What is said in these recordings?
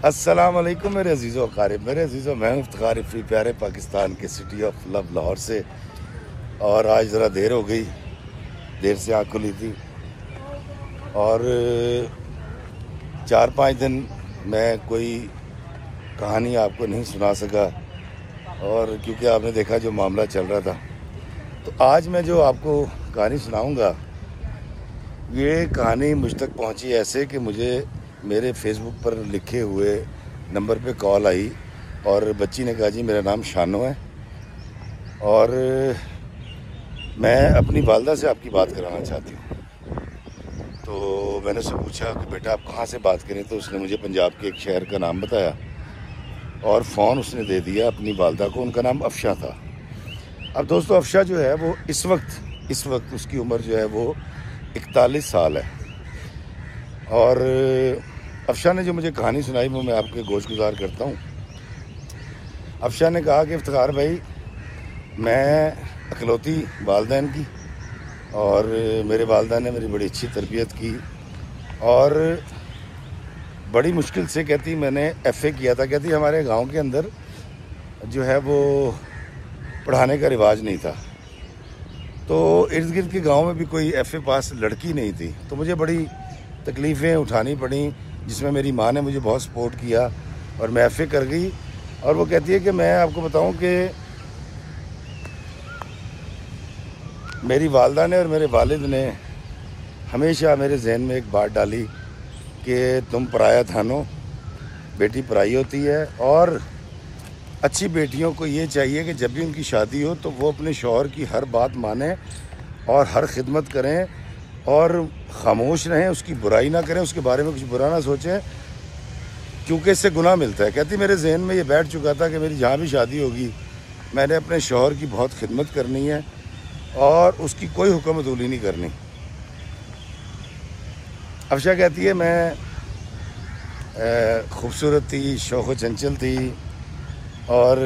अस्सलाम वालेकुम मेरे अजीज़ो क़ारिब, मेरे अजीज़ो, मैं इफ्तिखार फ्री प्यारे पाकिस्तान के सिटी ऑफ लव लाहौर से। और आज ज़रा देर हो गई, देर से आँख खुली थी और 4-5 दिन मैं कोई कहानी आपको नहीं सुना सका, और क्योंकि आपने देखा जो मामला चल रहा था। तो आज मैं जो आपको कहानी सुनाऊंगा, ये कहानी मुझ तक पहुंची ऐसे कि मुझे मेरे फेसबुक पर लिखे हुए नंबर पे कॉल आई और बच्ची ने कहा जी मेरा नाम शानो है और मैं अपनी वालदा से आपकी बात कराना चाहती हूँ। तो मैंने उससे पूछा कि बेटा आप कहाँ से बात करें, तो उसने मुझे पंजाब के एक शहर का नाम बताया और फ़ोन उसने दे दिया अपनी वालदा को। उनका नाम अफशा था। अब दोस्तों, अफशा जो है वो इस वक्त उसकी उम्र जो है वो 41 साल है। और अफशा ने जो मुझे कहानी सुनाई वो मैं आपके गोशगुजार करता हूँ। अफशा ने कहा कि इफ्तिखार भाई, मैं अकलौती वालदा इनकी, और मेरे वालदा ने मेरी बड़ी अच्छी तरबियत की और बड़ी मुश्किल से, कहती, मैंने FA किया था। कहती हमारे गांव के अंदर जो है वो पढ़ाने का रिवाज नहीं था, तो इर्द गिर्द के गांव में भी कोई FA पास लड़की नहीं थी। तो मुझे बड़ी तकलीफ़ें उठानी पड़ी, जिसमें मेरी माँ ने मुझे बहुत सपोर्ट किया और मैं FA कर गई। और वो कहती है कि मैं आपको बताऊं कि मेरी वालदा ने और मेरे वालिद ने हमेशा मेरे जहन में एक बात डाली कि तुम पराया थानो, बेटी पराई होती है, और अच्छी बेटियों को ये चाहिए कि जब भी उनकी शादी हो तो वो अपने शौहर की हर बात माने और हर खिदमत करें और ख़ामोश रहें, उसकी बुराई ना करें, उसके बारे में कुछ बुरा ना सोचें, क्योंकि इससे गुनाह मिलता है। कहती मेरे जहन में ये बैठ चुका था कि मेरी जहाँ भी शादी होगी मैंने अपने शौहर की बहुत खिदमत करनी है और उसकी कोई हुक्म अदूली नहीं करनी। अफशा कहती है मैं खूबसूरत थी, शौक़ चंचल थी और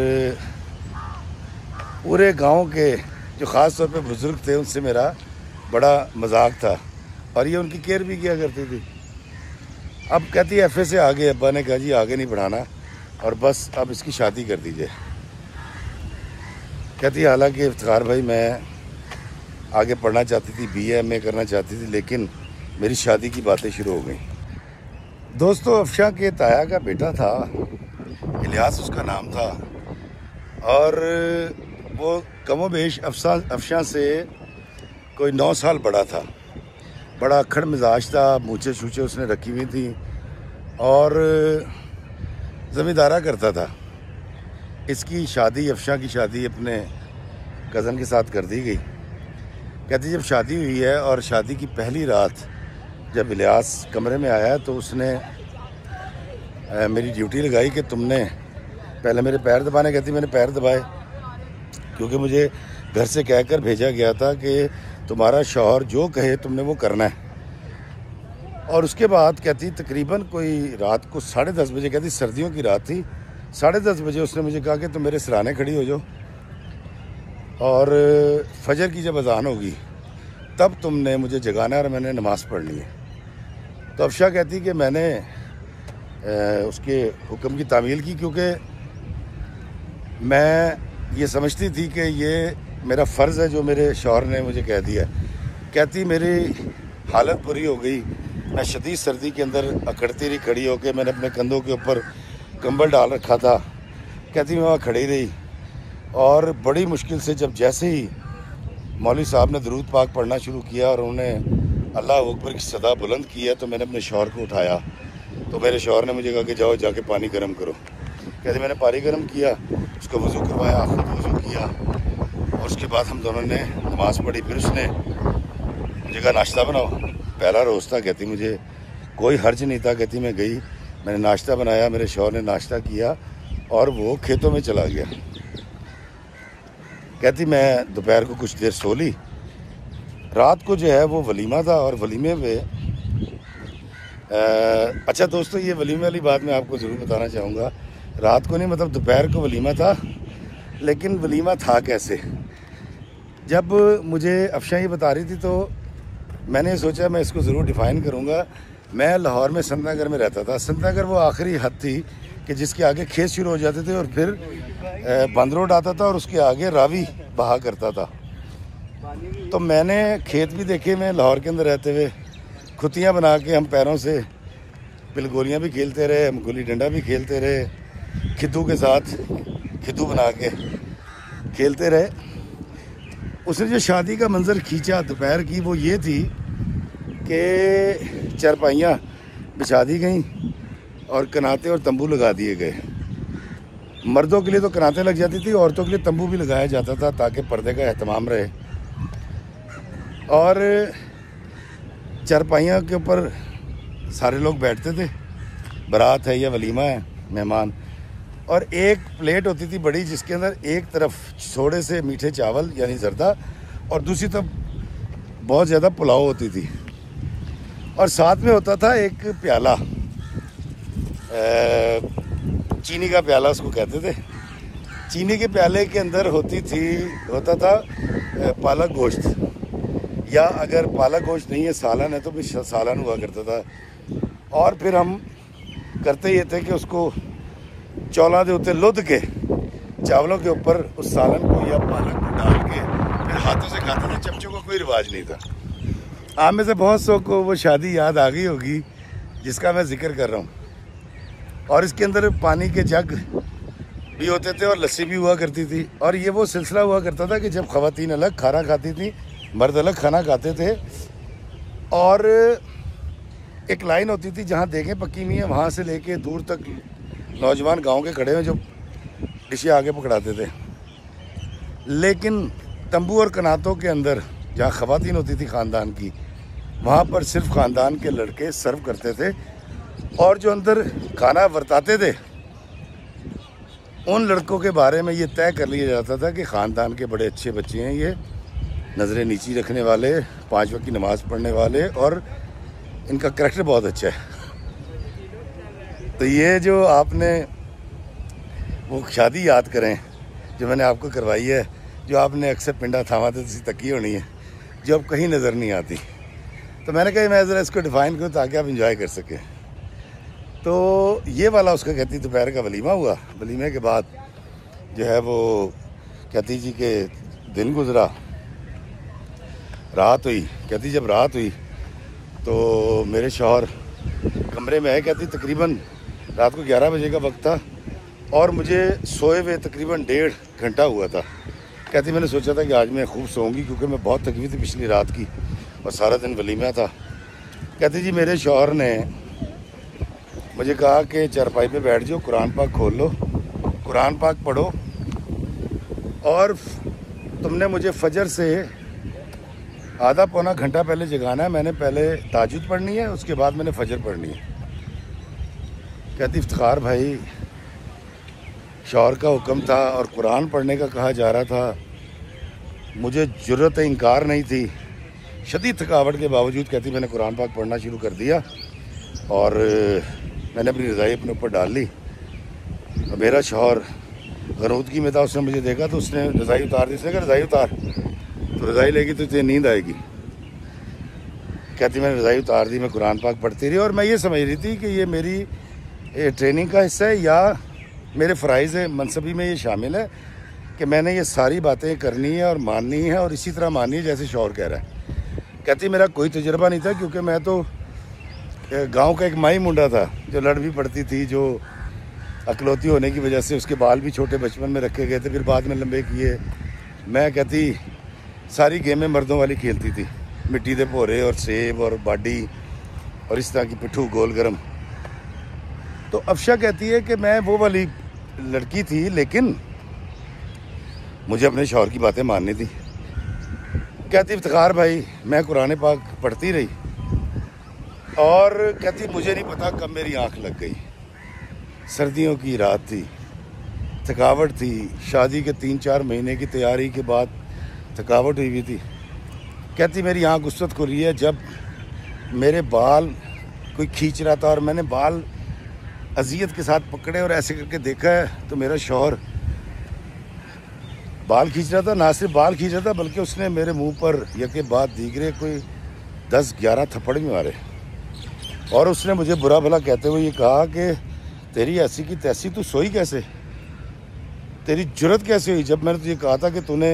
पूरे गांव के जो ख़ास तौर पे बुज़ुर्ग थे उनसे मेरा बड़ा मजाक था और ये उनकी केयर भी किया करती थी। अब कहती है FA से आगे अब्बा ने कहा जी आगे नहीं बढ़ाना और बस अब इसकी शादी कर दीजिए। कहती है हालांकि इफ्तिखार भाई मैं आगे पढ़ना चाहती थी, BA MA करना चाहती थी, लेकिन मेरी शादी की बातें शुरू हो गई। दोस्तों, अफशा के ताया का बेटा था, इलियास उसका नाम था, और वो कमोबेश अफशा से कोई 9 साल बड़ा था। बड़ा अक्खड़ मिजाज था, मूछे छूछे उसने रखी हुई थी और ज़मींदारा करता था। इसकी शादी, अफशा की शादी अपने कज़न के साथ कर दी गई। कहती जब शादी हुई है और शादी की पहली रात जब इलियास कमरे में आया तो उसने मेरी ड्यूटी लगाई कि तुमने पहले मेरे पैर दबाने। कहती मैंने पैर दबाए क्योंकि मुझे घर से कहकर भेजा गया था कि तुम्हारा शौहर जो कहे तुमने वो करना है। और उसके बाद कहती तकरीबन कोई रात को 10:30 बजे, कहती सर्दियों की रात थी, 10:30 बजे उसने मुझे कहा कि तुम मेरे सिराने खड़ी हो जाओ और फजर की जब अजान होगी तब तुमने मुझे जगाना है और मैंने नमाज़ पढ़नी है। तो अफशा कहती कि मैंने उसके हुक्म की तामील की, क्योंकि मैं ये समझती थी कि ये मेरा फ़र्ज़ है जो मेरे शौहर ने मुझे कह दिया। कहती मेरी हालत बुरी हो गई, मैं शदीद सर्दी के अंदर अकड़ती रही खड़ी होकर, मैंने अपने कंधों के ऊपर कंबल डाल रखा था। कहती मैं वहाँ खड़ी रही और बड़ी मुश्किल से जब जैसे ही मौलवी साहब ने दरूद पाक पढ़ना शुरू किया और उन्होंने अल्लाह अकबर की सदा बुलंद किया तो मैंने अपने शौहर को उठाया। तो मेरे शौहर ने मुझे कहा कि जाओ जाके पानी गर्म करो। कहते मैंने पानी गर्म किया, उसको वज़ू करवाया, खुद वज़ू किया और उसके बाद हम दोनों ने नमाज़ पढ़ी। फिर उसने मुझे कहा नाश्ता बनाओ, पहला रोज़ था। कहती मुझे कोई हर्ज नहीं था। कहती मैं गई, मैंने नाश्ता बनाया, मेरे शौहर ने नाश्ता किया और वो खेतों में चला गया। कहती मैं दोपहर को कुछ देर सो ली। रात को जो है वो वलीमा था और वलीमे में अच्छा दोस्तों, ये वलीमे वाली बात मैं आपको ज़रूर बताना चाहूँगा। रात को नहीं, मतलब दोपहर को वलीमा था, लेकिन वलीमा था कैसे। जब मुझे अफशा ये बता रही थी तो मैंने सोचा मैं इसको ज़रूर डिफ़ाइन करूँगा मैं लाहौर में संत नगर में रहता था। संत नगर वो आखिरी हद थी कि जिसके आगे खेत शुरू हो जाते थे और फिर बंद रोड आता था और उसके आगे रावी बहा करता था। तो मैंने खेत भी देखे मैं लाहौर के अंदर रहते हुए। खुतियाँ बना के हम पैरों से पिलगोलियाँ भी खेलते रहे, हम गुल्ली डंडा भी खेलते रहे, खिद्दू के साथ खिद्दू बना के खेलते रहे। उसने जो शादी का मंजर खींचा दोपहर की वो ये थी कि चारपाइयाँ बिछा दी गई और कनाते और तंबू लगा दिए गए। मर्दों के लिए तो कनाते लग जाती थी, औरतों के लिए तंबू भी लगाया जाता था ताकि पर्दे का एहतमाम रहे। और चारपाइयाँ के ऊपर सारे लोग बैठते थे, बारात है या वलीमा है, मेहमान। और एक प्लेट होती थी बड़ी जिसके अंदर एक तरफ थोड़े से मीठे चावल यानी जर्दा और दूसरी तरफ बहुत ज़्यादा पुलाव होती थी। और साथ में होता था एक प्याला, चीनी का प्याला उसको कहते थे। चीनी के प्याले के अंदर होता था पालक गोश्त, या अगर पालक गोश्त नहीं है सालन है तो फिर सालन हुआ करता था। और फिर हम करते ये थे कि उसको चौलों के उत्ते लुध के चावलों के ऊपर उस सालन को या पालक को डाल के फिर हाथों से खाते थे। चमचों का कोई रिवाज नहीं था। आप में से बहुत सौ को वो शादी याद आ गई होगी जिसका मैं जिक्र कर रहा हूँ। और इसके अंदर पानी के जग भी होते थे और लस्सी भी हुआ करती थी। और ये वो सिलसिला हुआ करता था कि जब ख़वातीन अलग खाना खाती थी, मर्द अलग खाना खाते थे। और एक लाइन होती थी जहाँ देखें पक्की हुई है, वहाँ से लेके दूर तक नौजवान गांव के खड़े हुए जो डिशें आगे पकड़ाते थे। लेकिन तंबू और कनातों के अंदर जहाँ ख़वातीन होती थी ख़ानदान की, वहाँ पर सिर्फ ख़ानदान के लड़के सर्व करते थे। और जो अंदर खाना बरताते थे उन लड़कों के बारे में ये तय कर लिया जाता था कि ख़ानदान के बड़े अच्छे बच्चे हैं, ये नज़रें नीची रखने वाले, 5 वक्त की नमाज़ पढ़ने वाले, और इनका करैक्टर बहुत अच्छा है। तो ये जो आपने वो शादी याद करें जो मैंने आपको करवाई है, जो आपने अक्सर पिंडा थामा तो तकी होनी है, जो अब कहीं नज़र नहीं आती। तो मैंने कहा मैं ज़रा इसको डिफ़ाइन करूँ ताकि आप इंजॉय कर सकें। तो ये वाला उसका कहती दोपहर का वलीमा हुआ। वलीमे के बाद जो है वो कहती जी के दिन गुजरा, रात हुई। कहती जब रात हुई तो मेरे शौहर कमरे में है। कहती तकरीबन रात को 11 बजे का वक्त था और मुझे सोए हुए तकरीबन 1.5 घंटा हुआ था। कहती मैंने सोचा था कि आज मैं खूब सोऊंगी क्योंकि मैं बहुत थकी हुई थी पिछली रात की और सारा दिन वलीमा था। कहती जी मेरे शौहर ने मुझे कहा कि चारपाई पे बैठ जाओ, कुरान पाक खोल लो, कुरान पाक पढ़ो, और तुमने मुझे फजर से आधा पौना घंटा पहले जगाना है। मैंने पहले ताजुद पढ़नी है, उसके बाद मैंने फजर पढ़नी है। कहती इफ्तिखार भाई शौहर का हुक्म था और कुरान पढ़ने का कहा जा रहा था, मुझे जुर्रत इनकार नहीं थी। शदीद थकावट के बावजूद कहती मैंने कुरान पाक पढ़ना शुरू कर दिया और मैंने अपनी रज़ाई अपने ऊपर डाल ली। मेरा शौहर गनूदगी में था, उसने मुझे देखा तो उसने रज़ाई उतार दी। उसने कहा रज़ाई उतार, तो रज़ाई लेगी तो तुझे नींद आएगी। कहती मैंने रज़ाई उतार दी, मैं कुरान पाक पढ़ती रही और मैं ये समझ रही थी कि ये मेरी ट्रेनिंग का हिस्सा है या मेरे फ़राइज़ मनसबी में ये शामिल है कि मैंने ये सारी बातें करनी है और माननी है और इसी तरह माननी है जैसे शौहर कह रहा है। कहती मेरा कोई तजुर्बा नहीं था क्योंकि मैं तो गांव का एक माई मुंडा था जो लड़ भी पड़ती थी, जो अकलौती होने की वजह से उसके बाल भी छोटे बचपन में रखे गए थे, फिर बाद में लंबे किए। मैं कहती सारी गेमें मर्दों वाली खेलती थी, मिट्टी के भोरे और सेब और बाडी और इस तरह की पिट्ठू गोल गरम। तो अफशा कहती है कि मैं वो वाली लड़की थी लेकिन मुझे अपने शौहर की बातें माननी थी। कहती इफ्तिखार भाई मैं कुरान पाक पढ़ती रही और कहती मुझे नहीं पता कब मेरी आंख लग गई। सर्दियों की रात थी, थकावट थी, शादी के 3-4 महीने की तैयारी के बाद थकावट हुई हुई थी। कहती मेरी आंख उस वक्त खुली है जब मेरे बाल कोई खींच रहा था और मैंने बाल अजियत के साथ पकड़े और ऐसे करके देखा है तो मेरा शौहर बाल खींच रहा था। ना सिर्फ बाल खींच रहा था बल्कि उसने मेरे मुंह पर यके बाद दीगरे कोई 10-11 थप्पड़ भी मारे। और उसने मुझे बुरा भला कहते हुए ये कहा कि तेरी ऐसी की तैसी, तू सोई कैसे, तेरी जुर्रत कैसे हुई। जब मैंने तुझे कहा था कि तूने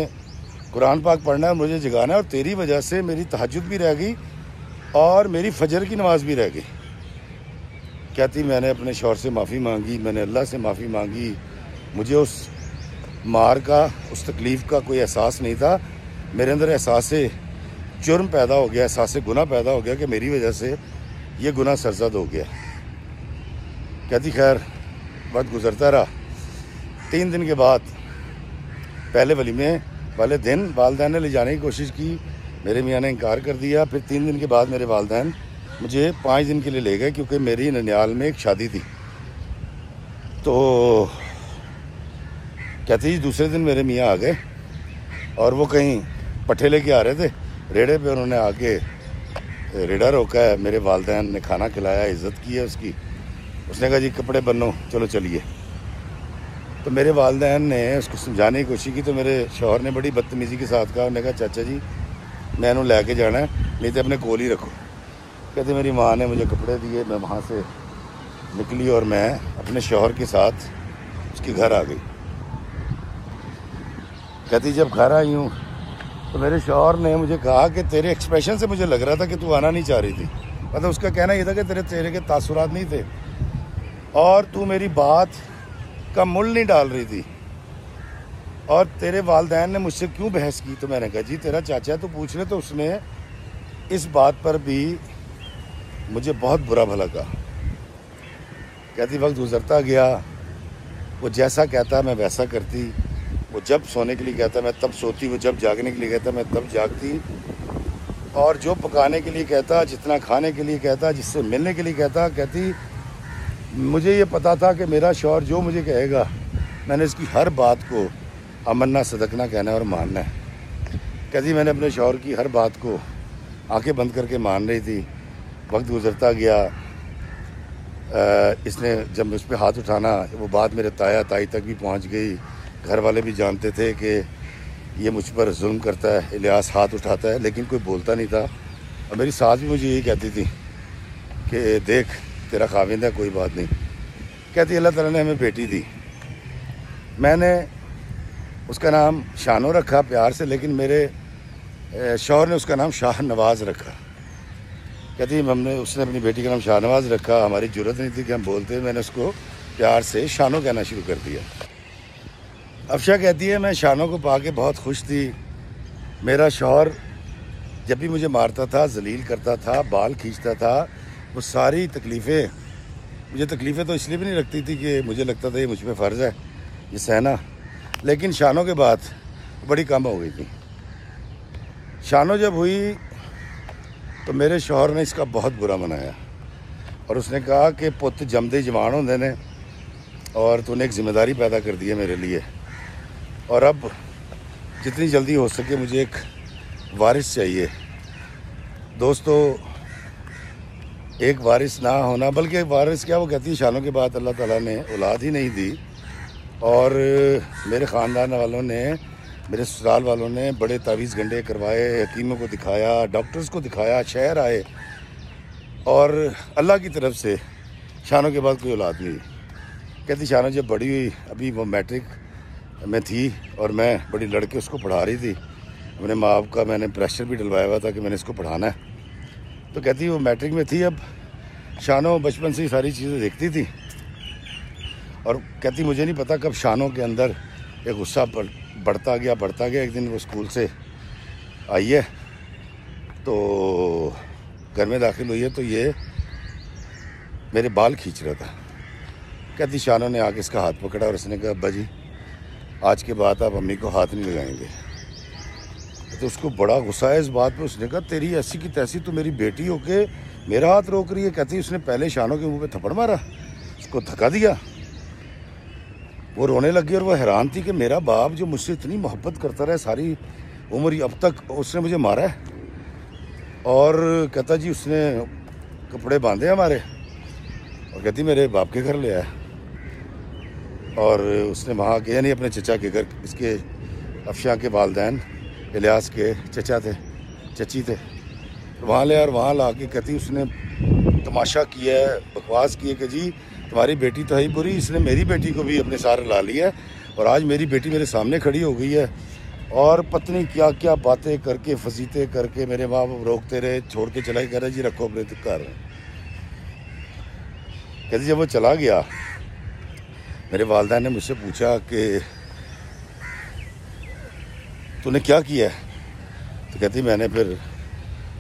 कुरान पाक पढ़ना है, मुझे जगाना है, और तेरी वजह से मेरी तहज्जुद भी रह गई और मेरी फजर की नमाज भी रह गई। कहती मैंने अपने शौहर से माफ़ी मांगी, मैंने अल्लाह से माफ़ी मांगी, मुझे उस मार का, उस तकलीफ़ का कोई एहसास नहीं था। मेरे अंदर एहसास जुर्म पैदा हो गया, एहसास गुनाह पैदा हो गया कि मेरी वजह से ये गुनाह सरजद हो गया। कहती खैर वक्त गुजरता रहा। 3 दिन के बाद पहले वलीमे वाले दिन वालदैन ने ले जाने की कोशिश की, मेरे मियाँ ने इनकार कर दिया। फिर 3 दिन के बाद मेरे वालदैन मुझे 5 दिन के लिए ले गए, क्योंकि मेरी ननियाल में एक शादी थी। तो कहती दूसरे दिन मेरे मियाँ आ गए और वो कहीं पट्ठे लेके आ रहे थे, रेड़े पे उन्होंने आके रेड़ा रोका है। मेरे वालदैन ने खाना खिलाया, इज़्ज़त की है उसकी। उसने कहा जी कपड़े बनो, चलो चलिए। तो मेरे वालदैन ने उसको समझाने की कोशिश की, तो मेरे शौहर ने बड़ी बदतमीज़ी के साथ कहा, उन्होंने कहा चाचा जी मैं इन्हों लैके जाना है, नहीं तो अपने कोल ही रखो। कहते मेरी माँ ने मुझे कपड़े दिए, मैं वहाँ से निकली और मैं अपने शौहर के साथ उसके घर आ गई। कहती जब घर आई हूँ तो मेरे शौहर ने मुझे कहा कि तेरे एक्सप्रेशन से मुझे लग रहा था कि तू आना नहीं चाह रही थी। मतलब उसका कहना ये था कि तेरे चेहरे के तासुरात नहीं थे और तू मेरी बात का मुल नहीं डाल रही थी, और तेरे वालदैन ने मुझसे क्यों बहस की। तो मैंने कहा जी तेरा चाचा तो पूछ रहे। तो उसने इस बात पर भी मुझे बहुत बुरा भला कहा। कहती वक्त गुजरता गया, वो जैसा कहता मैं वैसा करती, वो जब सोने के लिए कहता मैं तब सोती, वो जब जागने के लिए कहता मैं तब जागती, और जो पकाने के लिए कहता, जितना खाने के लिए कहता, जिससे मिलने के लिए कहता। कहती मुझे ये पता था कि मेरा शौहर जो मुझे कहेगा मैंने इसकी हर बात को अमन्ना सदकना कहना है और मानना है। कहती मैंने अपने शौहर की हर बात को आंखें बंद करके मान रही थी। वक्त गुजरता गया, इसने जब उस पर हाथ उठाना, वो बात मेरे ताया ताई तक भी पहुंच गई। घर वाले भी जानते थे कि ये मुझ पर जुल्म करता है, इलियास हाथ उठाता है, लेकिन कोई बोलता नहीं था। और मेरी सास भी मुझे यही कहती थी कि देख तेरा खाविंद है, कोई बात नहीं। कहती अल्लाह ताला ने हमें बेटी दी, मैंने उसका नाम शानो रखा प्यार से, लेकिन मेरे शौहर ने उसका नाम शाह नवाज़ रखा। कहती उसने अपनी बेटी का नाम शाह नवाज़ रखा। हमारी ज़रूरत नहीं थी कि हम बोलते, मैंने उसको प्यार से शानो कहना शुरू कर दिया। अफशा कहती है मैं शानो को पाके बहुत खुश थी। मेरा शौहर जब भी मुझे मारता था, जलील करता था, बाल खींचता था, वो सारी तकलीफ़ें, मुझे तकलीफ़ें तो इसलिए भी नहीं लगती थी कि मुझे लगता था ये मुझ पर फ़र्ज़ है ये सहना, लेकिन शानो के बाद बड़ी कम हो गई थी। शानो जब हुई तो मेरे शौहर ने इसका बहुत बुरा मनाया और उसने कहा कि पुत जमदे जवान होंदे ने और तूने एक ज़िम्मेदारी पैदा कर दी है मेरे लिए, और अब जितनी जल्दी हो सके मुझे एक वारिस चाहिए। दोस्तों एक वारिस ना होना, बल्कि वारिस क्या, वो कहती है शानो के बाद अल्लाह ताला ने औलाद ही नहीं दी, और मेरे ख़ानदान वालों ने, मेरे ससुराल वालों ने बड़े तावीज़ गंडे करवाए, हकीमों को दिखाया, डॉक्टर्स को दिखाया, शहर आए, और अल्लाह की तरफ से शानो के बाद कोई औलाद नहीं। कहती शानो जब बड़ी हुई, अभी वो मैट्रिक में थी और मैं बड़ी लड़के उसको पढ़ा रही थी, अपने माँ बाप का मैंने प्रेशर भी डलवाया हुआ था कि मैंने इसको पढ़ाना है। तो कहती वो मैट्रिक में थी। अब शानो बचपन से ही सारी चीज़ें देखती थी, और कहती मुझे नहीं पता कब शानो के अंदर एक गुस्सा बढ़ता गया। एक दिन वो स्कूल से आई है तो घर में दाखिल हुई है तो ये मेरे बाल खींच रहा था। कहती शानो ने आके इसका हाथ पकड़ा और उसने कहा अब्बा जी आज के बाद आप अम्मी को हाथ नहीं लगाएंगे। तो उसको बड़ा गुस्सा है इस बात पे। उसने कहा तेरी ऐसी की तैसी, तू मेरी बेटी होके मेरा हाथ रोक रही है। कहती उसने पहले शानो के मुंह पे थप्पड़ मारा, उसको धक्का दिया, वो रोने लगी और वो हैरान थी कि मेरा बाप जो मुझसे इतनी मोहब्बत करता रहा सारी उम्र, अब तक उसने मुझे मारा है। और कहता जी उसने कपड़े बांधे हमारे, और कहती मेरे बाप के घर ले आया, और उसने वहाँ गया नहीं अपने चचा के घर, इसके अफशा के वालदैन इलियास के चचा थे, चची थे, तो वहाँ ले, और वहाँ ला के कहती उसने तमाशा किया है, बकवास की है कि जी तुम्हारी बेटी तो है ही बुरी, इसने मेरी बेटी को भी अपने साथ ला लिया है और आज मेरी बेटी मेरे सामने खड़ी हो गई है और पत्नी क्या क्या बातें करके फसीते करके मेरे माँ बाप रोकते रहे, छोड़ के चला कह रहे जी रखो अपने घर। कहती जब वो चला गया मेरे वालिदैन ने मुझसे पूछा कि तूने क्या किया है, तो कहती मैंने फिर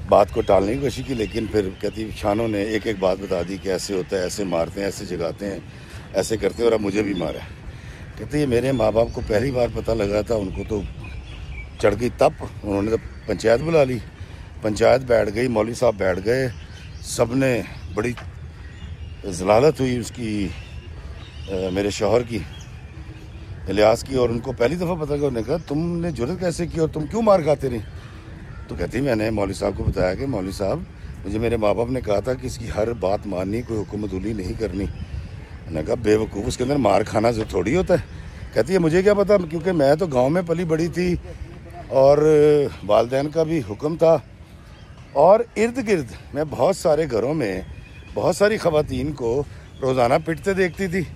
बात को टालने की कोशिश की, लेकिन फिर कहती शानों ने एक एक बात बता दी कि ऐसे होता है, ऐसे मारते हैं, ऐसे जगाते हैं, ऐसे करते हैं और अब मुझे भी मारा। कहते ये मेरे माँ बाप को पहली बार पता लगा था, उनको तो चढ़ गई तप, उन्होंने तो पंचायत बुला ली, पंचायत बैठ गई, मौलवी साहब बैठ गए, सब ने बड़ी जलालत हुई उसकी मेरे शौहर की, इलियास की, और उनको पहली दफ़ा पता लगा। उन्होंने कहा तुमने जुर्रत कैसे की और तुम क्यों मार खाते रही? तो कहती मैंने मौलवी साहब को बताया कि मौलवी साहब मुझे मेरे माँ बाप ने कहा था कि इसकी हर बात माननी, कोई हुक्मदुली नहीं करनी। मैंने कहा बेवकूफ़, उसके अंदर मार खाना जो थोड़ी होता है। कहती है मुझे क्या पता, क्योंकि मैं तो गांव में पली बड़ी थी और वालिदैन का भी हुक्म था और इर्द गिर्द मैं बहुत सारे घरों में बहुत सारी ख़वातीन को रोज़ाना पिटते देखती थी,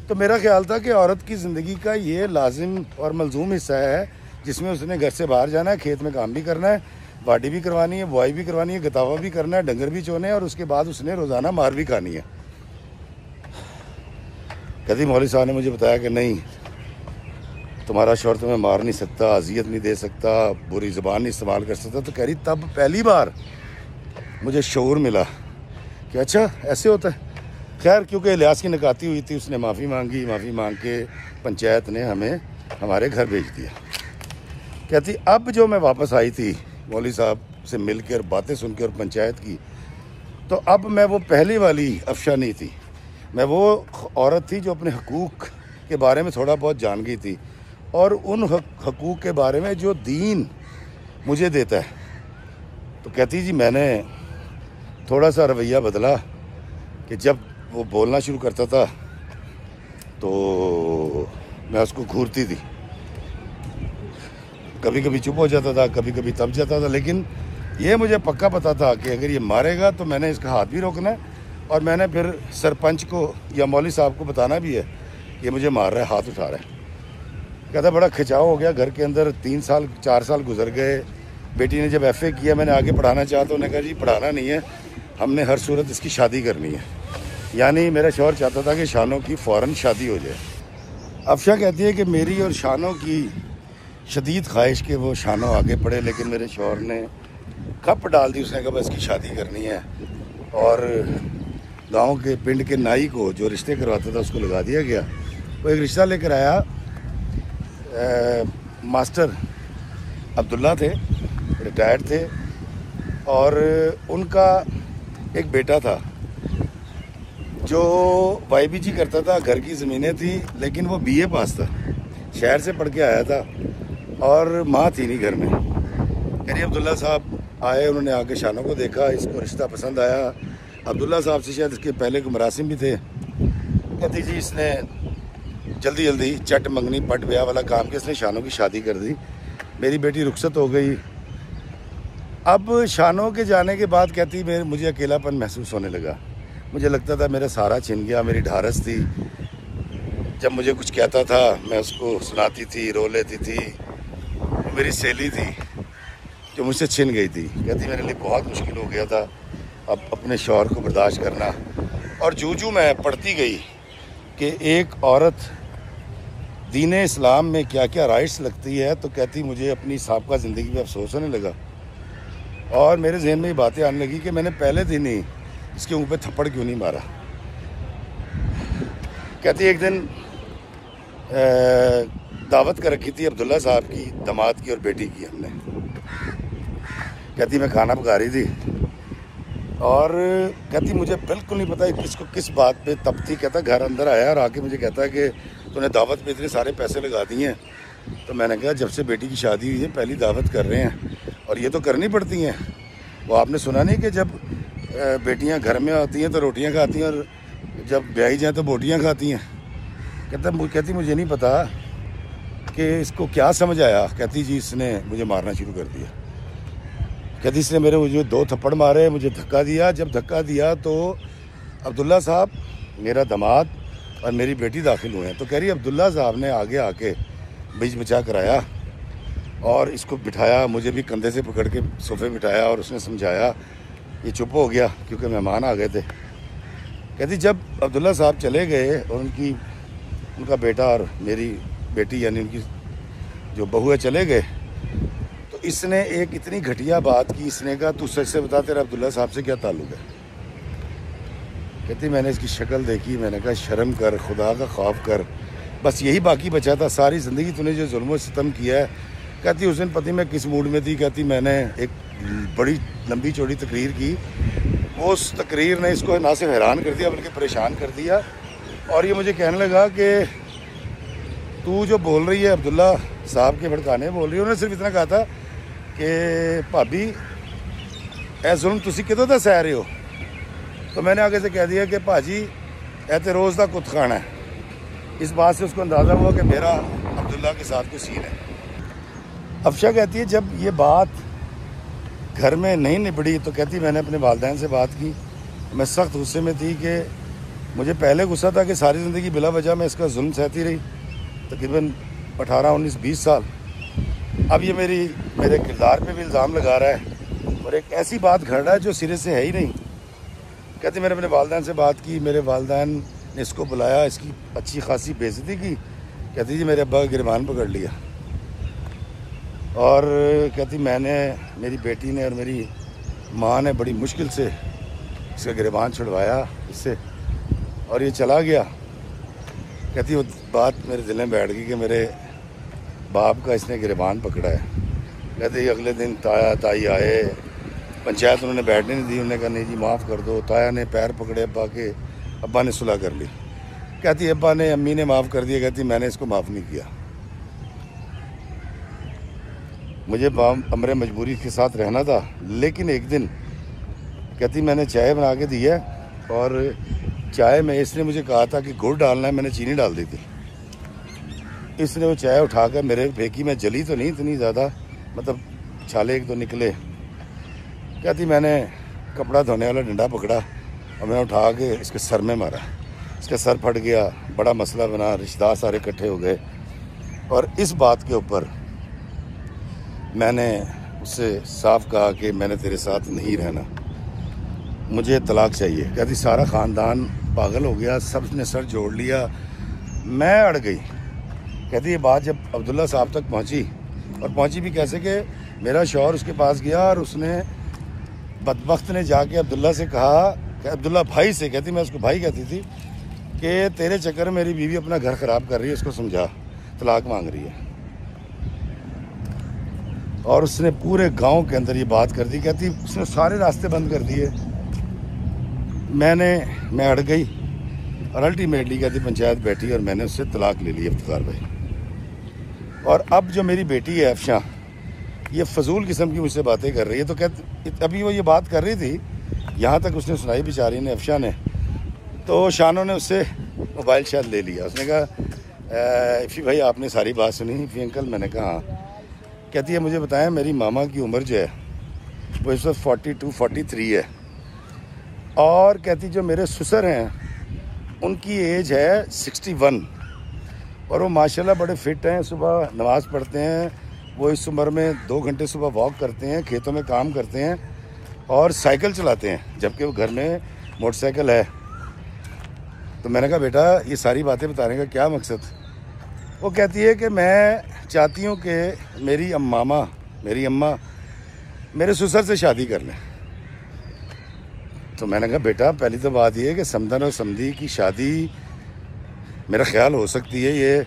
तो मेरा ख्याल था कि औरत की ज़िंदगी का ये लाजिम और मलजूम हिस्सा है जिसमें उसने घर से बाहर जाना है, खेत में काम भी करना है, वाडी भी करवानी है, बुआई भी करवानी है, गतावा भी करना है, डंगर भी चोने हैं और उसके बाद उसने रोज़ाना मार भी खानी है। कहती मौलवी साहब ने मुझे बताया कि नहीं, तुम्हारा शौहर तुम्हें मार नहीं सकता, अजियत नहीं दे सकता, बुरी ज़बान नहीं इस्तेमाल कर सकता। तो कह रही तब पहली बार मुझे शऊर मिला कि अच्छा ऐसे होता है। खैर क्योंकि इलियास की नकाती हुई थी, उसने माफ़ी मांगी, माफ़ी मांग के पंचायत ने हमें हमारे घर भेज दिया। कहती अब जो मैं वापस आई थी मौलवी साहब से मिल के और बातें सुन के और पंचायत की, तो अब मैं वो पहली वाली अफशा नहीं थी, मैं वो औरत थी जो अपने हकूक़ के बारे में थोड़ा बहुत जान गई थी और उन हकूक़ के बारे में जो दीन मुझे देता है। तो कहती जी मैंने थोड़ा सा रवैया बदला कि जब वो बोलना शुरू करता था तो मैं उसको घूरती थी, कभी कभी चुप हो जाता था, कभी कभी तब जाता था, लेकिन ये मुझे पक्का पता था कि अगर ये मारेगा तो मैंने इसका हाथ भी रोकना है और मैंने फिर सरपंच को या मौलवी साहब को बताना भी है कि ये मुझे मार रहा है, हाथ उठा रहा है। कहता बड़ा खिंचाव हो गया घर के अंदर, 3 साल 4 साल गुजर गए। बेटी ने जब FA किया, मैंने आगे पढ़ाना चाहा तो उन्होंने कहा जी पढ़ाना नहीं है, हमने हर सूरत इसकी शादी करनी है। यानी मेरा शौहर चाहता था कि शानों की फ़ौरन शादी हो जाए। अफशा कहती है कि मेरी और शानों की शदीद ख्वाहिश के वो शानों आगे पढ़े, लेकिन मेरे शौहर ने खप डाल दी, उसने कहा बस इसकी शादी करनी है और गांव के पिंड के नाई को जो रिश्ते करवाता था उसको लगा दिया गया। वो एक रिश्ता लेकर आया, मास्टर अब्दुल्ला थे, रिटायर्ड थे और उनका एक बेटा था जो YBG करता था, घर की ज़मीनें थी लेकिन वो BA पास था, शहर से पढ़ के आया था और माँ थी नहीं घर में। करीब अब्दुल्ला साहब आए, उन्होंने आके शानों को देखा, इसको रिश्ता पसंद आया। अब्दुल्ला साहब से शायद इसके पहले को मरासिम भी थे। कहती जी इसने जल्दी जल्दी चट मंगनी पट ब्याह वाला काम किया, इसने शानों की शादी कर दी, मेरी बेटी रुखसत हो गई। अब शानों के जाने के बाद कहती मुझे अकेलापन महसूस होने लगा, मुझे लगता था मेरा सारा छिन गया, मेरी ढारस थी, जब मुझे कुछ कहता था मैं उसको सुनाती थी, रो लेती थी। वो मेरी सहेली थी जो मुझसे छिन गई थी। कहती मेरे लिए बहुत मुश्किल हो गया था अब अपने शौहर को बर्दाश्त करना। और जूं मैं पढ़ती गई कि एक औरत दीन इस्लाम में क्या क्या राइट्स लगती है, तो कहती मुझे अपनी साबका ज़िंदगी में अफसोस होने लगा और मेरे जहन में ये बातें आने लगी कि मैंने पहले दिन ही इसके मुँह पे थप्पड़ क्यों नहीं मारा। कहती एक दिन दावत कर रखी थी अब्दुल्ला साहब की, दामाद की और बेटी की हमने। कहती मैं खाना पका रही थी और कहती मुझे बिल्कुल नहीं पता किसको किस बात पे तपती। कहता घर अंदर आया और आके मुझे कहता है कि तूने दावत पे इतने सारे पैसे लगा दिए हैं। तो मैंने कहा जब से बेटी की शादी हुई है पहली दावत कर रहे हैं और ये तो करनी पड़ती हैं। वो आपने सुना नहीं कि जब बेटियां घर में आती हैं तो रोटियां खाती हैं और जब ब्याही जाएँ तो बोटियां खाती हैं। कहती मुझे नहीं पता कि इसको क्या समझ आया। कहती जी इसने मुझे मारना शुरू कर दिया। कहती इसने मेरे मुझे 2 थप्पड़ मारे, मुझे धक्का दिया। जब धक्का दिया तो अब्दुल्ला साहब, मेरा दामाद और मेरी बेटी दाखिल हुए हैं। तो कह रही अब्दुल्ला साहब ने आगे आके बीच बचा कराया और इसको बिठाया, मुझे भी कंधे से पकड़ के सोफे बिठाया और उसने समझाया। ये चुप हो गया क्योंकि मेहमान आ गए थे। कहती जब अब्दुल्ला साहब चले गए और उनका बेटा और मेरी बेटी यानी उनकी जो बहू है चले गए, तो इसने एक इतनी घटिया बात की। इसने कहा तू सच से बता तेरा अब्दुल्ला साहब से क्या ताल्लुक़ है। कहती मैंने इसकी शक्ल देखी, मैंने कहा शर्म कर, खुदा का खौफ कर, बस यही बाकी बचा था। सारी ज़िंदगी तूने जो जुल्म सितम किया है। कहती उस दिन पति मैं किस मूड में थी। कहती मैंने एक बड़ी लंबी चौड़ी तकरीर की। उस तकरीर ने इसको ना सिर्फ हैरान कर दिया बल्कि परेशान कर दिया। और ये मुझे कहने लगा कि तू जो बोल रही है अब्दुल्ला साहब के भड़काने बोल रही है। उन्होंने सिर्फ इतना कहा था कि भाभी ए जुल्म तुसी कितों दा सह रहे हो। तो मैंने आगे से कह दिया कि भाजी ए ते रोज़ का कुत खाना है। इस बात से उसको अंदाज़ा हुआ कि मेरा अब्दुल्ला के साथ कोई सीन है। अफशा कहती है जब ये बात घर में नहीं निपड़ी तो कहती मैंने अपने वालिदैन से बात की। मैं सख्त गुस्से में थी कि मुझे पहले गुस्सा था कि सारी ज़िंदगी बिला वजह में इसका जुल्म सहती रही, तकरीबन 18, 19, 20 साल। अब ये मेरे किरदार पे भी इल्ज़ाम लगा रहा है और एक ऐसी बात घड़ रहा है जो सिरे से है ही नहीं। कहती मैंने अपने वालिदैन से बात की, मेरे वालिदैन ने इसको बुलाया, इसकी अच्छी खासी बेइज्जती की। कहती जी मेरे अब्बा का गिरबान पकड़ लिया। और कहती मेरी बेटी ने और मेरी माँ ने बड़ी मुश्किल से इसका गिरबान छुड़वाया इससे और ये चला गया। कहती वो बात मेरे दिल में बैठ गई कि मेरे बाप का इसने गिरबान पकड़ा है। कहती अगले दिन ताया ताई आए, पंचायत उन्होंने बैठने नहीं दी। उन्होंने कहा नहीं जी माफ़ कर दो। ताया ने पैर पकड़े अब्बा के, अब्बा ने सुलह कर ली। कहती अब्बा ने अम्मी ने माफ़ कर दिया। कहती मैंने इसको माफ़ नहीं किया। मुझे अमरे मजबूरी के साथ रहना था। लेकिन एक दिन कहती मैंने चाय बना के दी है और चाय में इसने मुझे कहा था कि गुड़ डालना है, मैंने चीनी डाल दी थी। इसने वो चाय उठाकर मेरे फेंकी। में जली तो नहीं इतनी ज़्यादा, मतलब छाले एक दो निकले। कहती मैंने कपड़ा धोने वाला डंडा पकड़ा और मैंने उठा के इसके सर में मारा। इसका सर फट गया, बड़ा मसला बना, रिश्तेदार सारे इकट्ठे हो गए। और इस बात के ऊपर मैंने उससे साफ कहा कि मैंने तेरे साथ नहीं रहना, मुझे तलाक चाहिए। कहती सारा ख़ानदान पागल हो गया, सब ने सर जोड़ लिया, मैं अड़ गई। कहती ये बात जब अब्दुल्ला साहब तक पहुंची, और पहुंची भी कैसे कि मेरा शौहर उसके पास गया और उसने बदबख्त ने जाके अब्दुल्ला से कहा कि अब्दुल्ला भाई से, कहती मैं उसको भाई कहती थी, कि तेरे चक्कर में मेरी बीवी अपना घर ख़राब कर रही है, उसको समझा, तलाक मांग रही है। और उसने पूरे गांव के अंदर ये बात कर दी। कहती उसने सारे रास्ते बंद कर दिए। मैं अड़ गई और अल्टीमेटली कहती पंचायत बैठी और मैंने उससे तलाक ले ली इफ्तिखार भाई। और अब जो मेरी बेटी है अफशा, ये फजूल किस्म की मुझसे बातें कर रही है। तो कहती अभी वो ये बात कर रही थी, यहाँ तक उसने सुनाई बेचारी ने, अफशा ने। तो शानों ने उससे मोबाइल शायद ले लिया। उसने कहा इफ़ी भाई आपने सारी बात सुनी? इफ़ी अंकल, मैंने कहा हाँ। कहती है मुझे बताएं मेरी मामा की उम्र जो है वो इस वक्त 42, 43 है। और कहती जो मेरे ससुर हैं उनकी एज है 61 और वो माशाल्लाह बड़े फिट हैं, सुबह नमाज़ पढ़ते हैं। वो इस उम्र में 2 घंटे सुबह वॉक करते हैं, खेतों में काम करते हैं और साइकिल चलाते हैं, जबकि वो घर में मोटरसाइकिल है। तो मैंने कहा बेटा ये सारी बातें बताने का क्या मकसद? वो कहती है कि मैं चाहती हूँ कि मेरी अम्मा मेरे ससुर से शादी कर लें। तो मैंने कहा बेटा पहली तो बात ये है कि समधन और समधी की शादी मेरा ख्याल हो सकती है, ये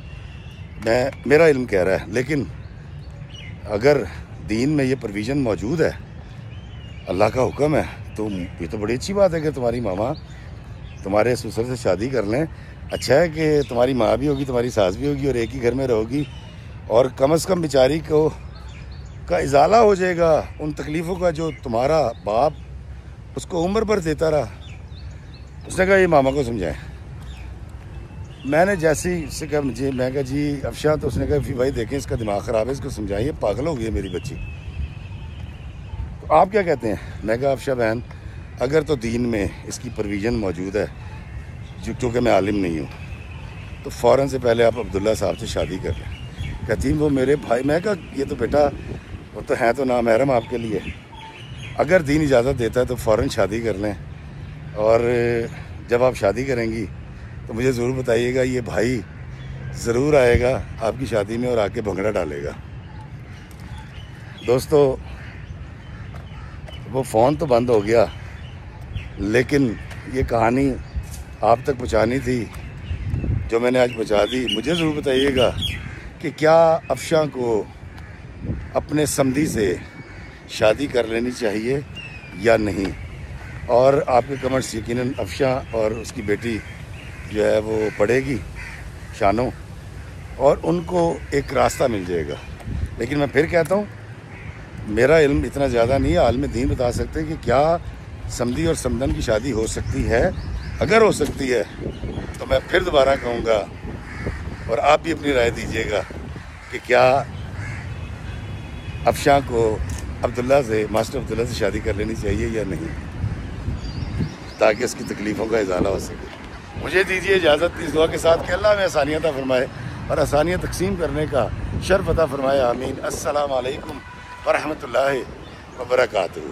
मेरा इल्म कह रहा है, लेकिन अगर दीन में ये प्रोविज़न मौजूद है, अल्लाह का हुक्म है, तो ये तो बड़ी अच्छी बात है कि तुम्हारी मामा तुम्हारे ससुर से शादी कर लें। अच्छा है कि तुम्हारी माँ भी होगी, तुम्हारी सास भी होगी और एक ही घर में रहोगी, और कम से कम बेचारी का इजाला हो जाएगा उन तकलीफ़ों का जो तुम्हारा बाप उसको उम्र भर देता रहा। उसने कहा ये मामा को समझाएं। मैंने जैसे ही उससे कहा मुझे, मैं कहा जी अफशा, तो उसने कहा फिर भाई देखें इसका दिमाग ख़राब है, इसको समझाइए, पागल हो गई है मेरी बच्ची। तो आप क्या कहते हैं? मैं कहा अफशा बहन, अगर तो दीन में इसकी प्रोविज़न मौजूद है, क्योंकि मैं आलिम नहीं हूँ, तो फ़ौरन से पहले आप अब्दुल्ला साहब से शादी कर लें। कहती वो मेरे भाई। मैं कहा ये तो बेटा वो तो हैं तो नामहरम आपके लिए, अगर दीन इजाज़त देता है तो फ़ौरन शादी कर लें। और जब आप शादी करेंगी तो मुझे ज़रूर बताइएगा, ये भाई ज़रूर आएगा आपकी शादी में और आके भंगड़ा डालेगा। दोस्तों, वो फ़ोन तो बंद हो गया, लेकिन ये कहानी आप तक पहुंचानी थी जो मैंने आज पहुंचा दी। मुझे ज़रूर बताइएगा कि क्या अफशा को अपने समधी से शादी कर लेनी चाहिए या नहीं। और आपके कमेंट्स यकीनन अफशा और उसकी बेटी जो है वो पढ़ेगी शानो, और उनको एक रास्ता मिल जाएगा। लेकिन मैं फिर कहता हूँ, मेरा इल्म इतना ज़्यादा नहीं है, आलिम दीन बता सकते हैं कि क्या समधी और समधन की शादी हो सकती है। अगर हो सकती है तो मैं फिर दोबारा कहूँगा, और आप भी अपनी राय दीजिएगा कि क्या अफशा को अब्दुल्ला से, मास्टर अब्दुल्ला से शादी कर लेनी चाहिए या नहीं, ताकि उसकी तकलीफ़ों का इजाला हो सके। मुझे दीजिए इजाज़त इस दुआ के साथ कि अल्लाह में आसानियत फरमाए और आसानियत तकसीम करने का शर्फ अता फरमाए। आमीन। अस्सलाम वालेकुम व रहमतुल्लाहि व बरकातुहू।